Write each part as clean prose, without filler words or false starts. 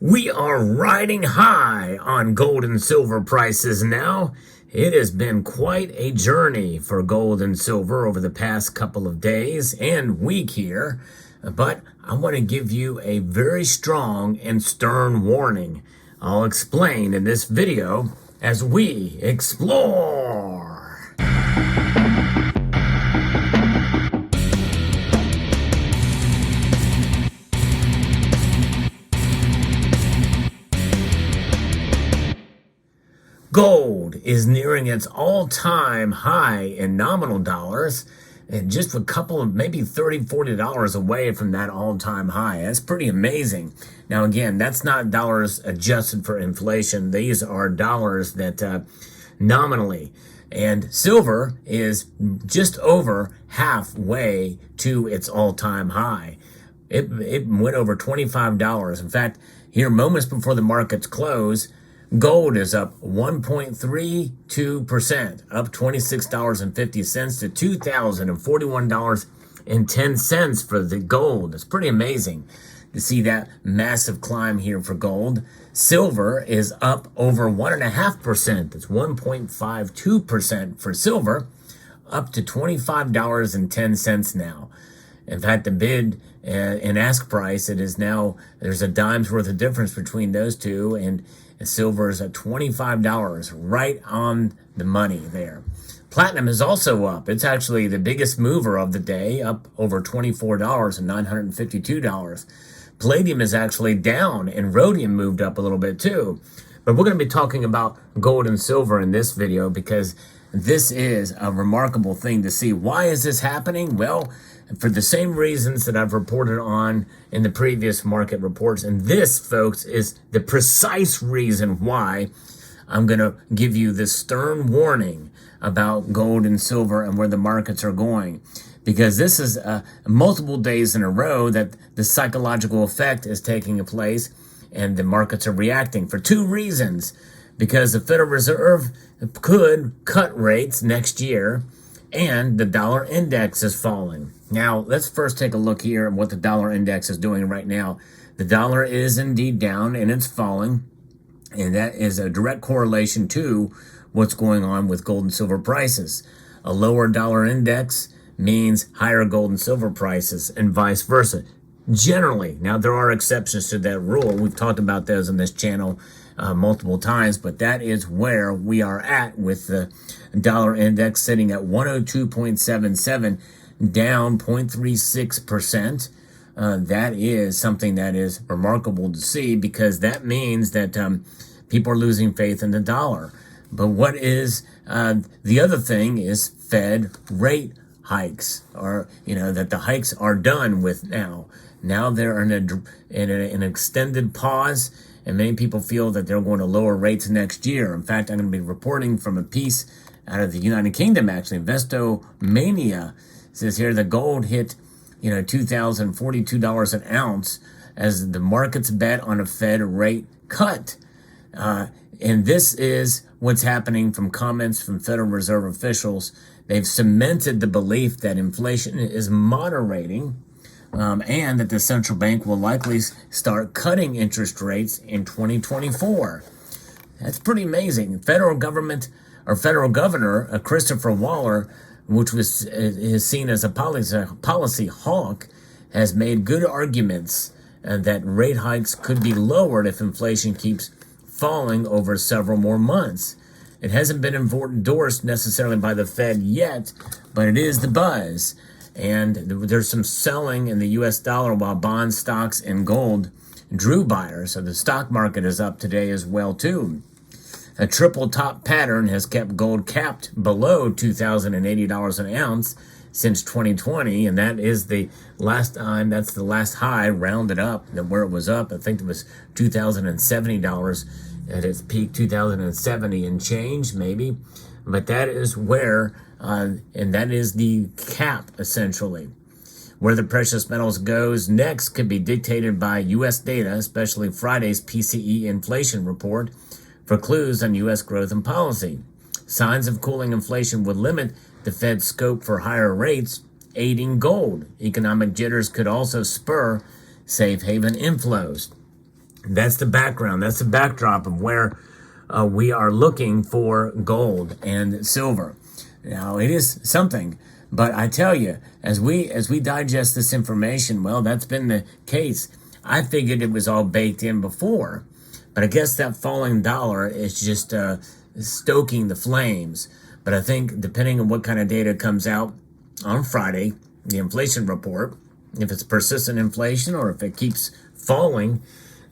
We are riding high on gold and silver prices now. It has been quite a journey for gold and silver over the past couple of days and week here. But I want to give you a very strong and stern warning. I'll explain in this video as we explore. Gold is nearing its all-time high in nominal dollars, and just a couple of maybe $30-$40 away from that all-time high. That's pretty amazing. Now, again, that's not dollars adjusted for inflation. These are dollars that nominally. And silver is just over halfway to its all-time high. It went over $25. In fact, here moments before the markets close, gold is up 1.32%, up $26.50 to $2,041.10 for the gold. It's pretty amazing to see that massive climb here for gold. Silver is up over 1.5%. It's 1.52% for silver, up to $25.10 now. In fact, the bid and ask price, it is now, there's a dime's worth of difference between those two, and silver is at $25, right on the money there. Platinum is also up. It's actually the biggest mover of the day, up over $24 and $952. Palladium is actually down, and rhodium moved up a little bit too. But we're going to be talking about gold and silver in this video because this is a remarkable thing to see. Why is this happening? Well, for the same reasons that I've reported on in the previous market reports. And this, folks, is the precise reason why I'm going to give you this stern warning about gold and silver and where the markets are going. Because this is multiple days in a row that the psychological effect is taking place and the markets are reacting for two reasons. Because the Federal Reserve could cut rates next year and the dollar index is falling. Now, let's first take a look here at what the dollar index is doing right now. The dollar is indeed down and it's falling, and that is a direct correlation to what's going on with gold and silver prices. A lower dollar index means higher gold and silver prices and vice versa. Generally, now there are exceptions to that rule. We've talked about those on this channel multiple times, but that is where we are at with the dollar index sitting at 102.77, down 0.36%. That is something that is remarkable to see because that means that people are losing faith in the dollar. But what is the other thing is Fed rate hikes, or that the hikes are done with now. Now they're in an extended pause, and many people feel that they're going to lower rates next year. In fact, I'm going to be reporting from a piece out of the United Kingdom, actually. Investomania says here the gold hit, $2,042 an ounce as the markets bet on a Fed rate cut. And this is what's happening from comments from Federal Reserve officials. They've cemented the belief that inflation is moderating, and that the central bank will likely start cutting interest rates in 2024. That's pretty amazing. Federal Governor Christopher Waller, which is seen as a policy hawk, has made good arguments that rate hikes could be lowered if inflation keeps falling over several more months. It hasn't been endorsed necessarily by the Fed yet, but it is the buzz. And there's some selling in the U.S. dollar while bond stocks and gold drew buyers. So the stock market is up today as well, too. A triple top pattern has kept gold capped below $2,080 an ounce since 2020. And that is the last time, that's the last high rounded up where it was up. I think it was $2,070 at its peak, $2,070 and change maybe. But that is where, and that is the cap, essentially. Where the precious metals goes next could be dictated by U.S. data, especially Friday's PCE inflation report, for clues on U.S. growth and policy. Signs of cooling inflation would limit the Fed's scope for higher rates, aiding gold. Economic jitters could also spur safe haven inflows. That's the background. That's the backdrop of where we are looking for gold and silver. Now, it is something, but I tell you, as we digest this information, well, that's been the case. I figured it was all baked in before, but I guess that falling dollar is just stoking the flames. But I think depending on what kind of data comes out on Friday, the inflation report, if it's persistent inflation or if it keeps falling,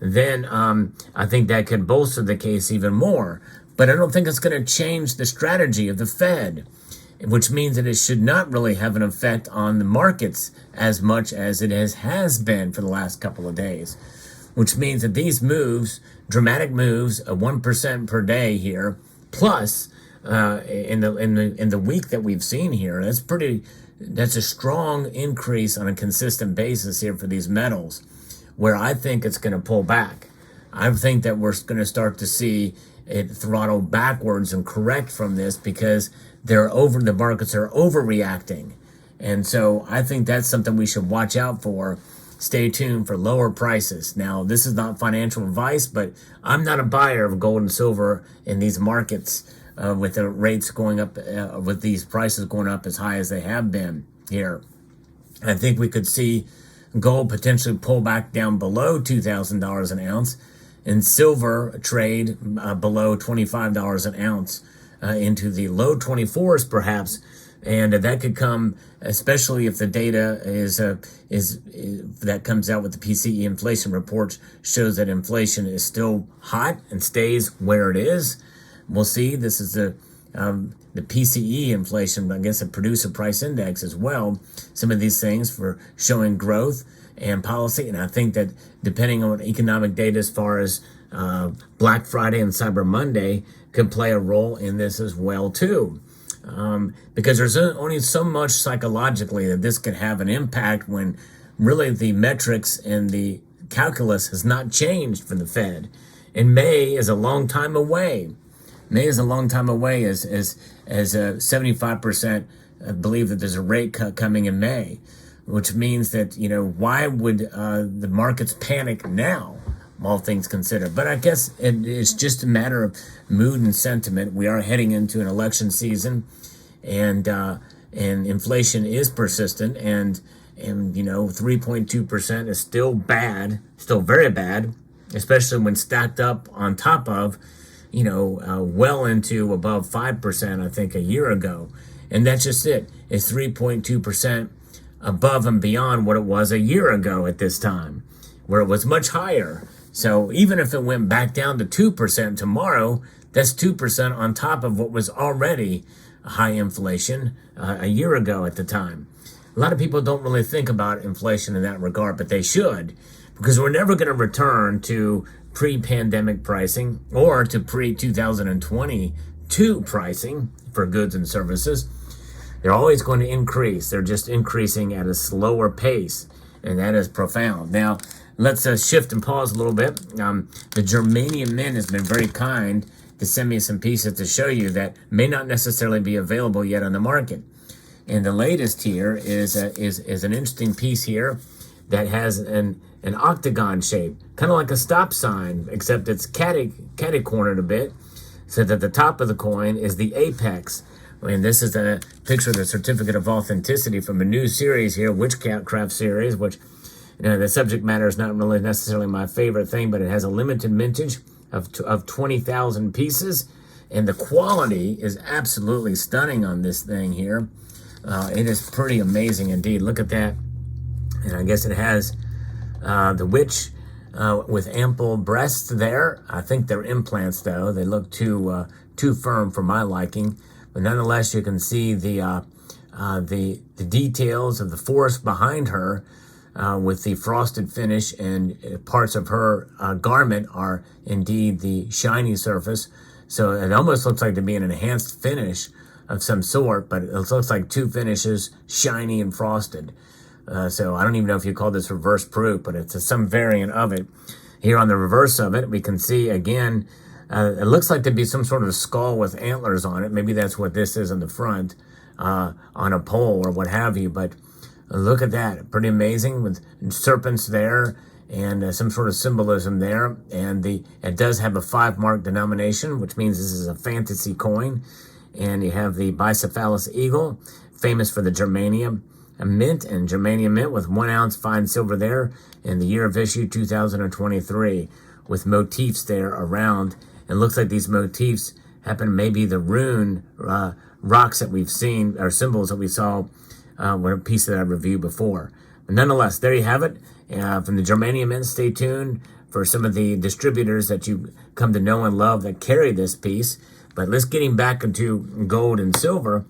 then I think that could bolster the case even more. But I don't think it's going to change the strategy of the Fed, which means that it should not really have an effect on the markets as much as it has been for the last couple of days, which means that these moves, dramatic moves of 1% per day here, plus in the week that we've seen here, that's a strong increase on a consistent basis here for these metals, where I think it's going to pull back. I think that we're going to start to see it throttle backwards and correct from this because the markets are overreacting. And so I think that's something we should watch out for. Stay tuned for lower prices. Now, this is not financial advice, but I'm not a buyer of gold and silver in these markets with the rates going up, with these prices going up as high as they have been here. I think we could see gold potentially pull back down below $2,000 an ounce, and silver trade below $25 an ounce into the low 24s perhaps, and that could come, especially if the data is that comes out with the PCE inflation report shows that inflation is still hot and stays where it is. We'll see. This is the PCE inflation, I guess, a producer price index as well. Some of these things for showing growth and policy. And I think that depending on economic data as far as Black Friday and Cyber Monday could play a role in this as well too. Because there's only so much psychologically that this could have an impact when really the metrics and the calculus has not changed for the Fed. And May is a long time away. May is a long time away as 75% believe that there's a rate cut coming in May, which means that, why would the markets panic now, all things considered? But I guess it's just a matter of mood and sentiment. We are heading into an election season, and inflation is persistent, and 3.2% is still bad, still very bad, especially when stacked up on top of well into above 5%, I think, a year ago. And that's just it. It's 3.2% above and beyond what it was a year ago at this time, where it was much higher. So even if it went back down to 2% tomorrow, that's 2% on top of what was already high inflation a year ago at the time. A lot of people don't really think about inflation in that regard, but they should, because we're never going to return to pre-pandemic pricing or to pre-2022 pricing for goods and services. They're always going to increase. They're just increasing at a slower pace, and that is profound. Now, let's shift and pause a little bit. The Germanium Mint has been very kind to send me some pieces to show you that may not necessarily be available yet on the market. And the latest here is an interesting piece here that has an octagon shape, kind of like a stop sign, except it's catty-cornered a bit, so that the top of the coin is the apex. And this is a picture of the certificate of authenticity from a new series here, Witchcraft series, which the subject matter is not really necessarily my favorite thing, but it has a limited mintage of 20,000 pieces, and the quality is absolutely stunning on this thing here. It is pretty amazing indeed. Look at that. And I guess it has the witch with ample breasts there. I think they're implants, though. They look too firm for my liking. But nonetheless, you can see the details of the forest behind her with the frosted finish, and parts of her garment are indeed the shiny surface. So it almost looks like to be an enhanced finish of some sort, but it looks like two finishes, shiny and frosted. So I don't even know if you call this reverse proof, but it's some variant of it. Here on the reverse of it, we can see again, it looks like to be some sort of skull with antlers on it. Maybe that's what this is in the front, on a pole or what have you. But look at that, pretty amazing with serpents there and some sort of symbolism there. And it does have a 5-mark denomination, which means this is a fantasy coin. And you have the bicephalous eagle, famous for the germanium mint and germanium mint with 1 ounce fine silver there, and the year of issue 2023, with motifs there around. And looks like these motifs happen maybe the rune rocks that we've seen, or symbols that we saw with a piece that I reviewed before. But nonetheless, there you have it. From the germanium mint, stay tuned for some of the distributors that you come to know and love that carry this piece. But let's getting back into gold and silver.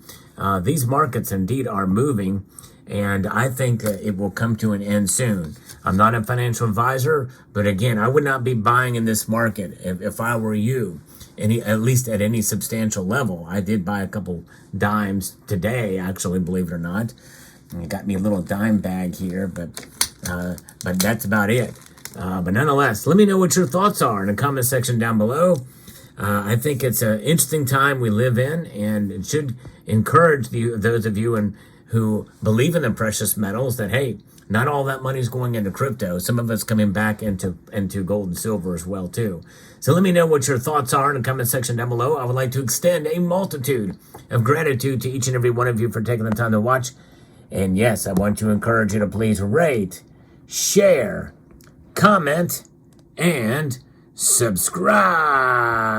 These markets indeed are moving, and I think it will come to an end soon. I'm not a financial advisor, but again, I would not be buying in this market if I were you, at least at any substantial level. I did buy a couple dimes today, actually, believe it or not. I got me a little dime bag here, but that's about it. But nonetheless, let me know what your thoughts are in the comment section down below. I think it's an interesting time we live in, and it should encourage those of you who believe in the precious metals that, hey, not all that money's going into crypto. Some of it's coming back into gold and silver as well, too. So let me know what your thoughts are in the comment section down below. I would like to extend a multitude of gratitude to each and every one of you for taking the time to watch. And yes, I want to encourage you to please rate, share, comment, and subscribe.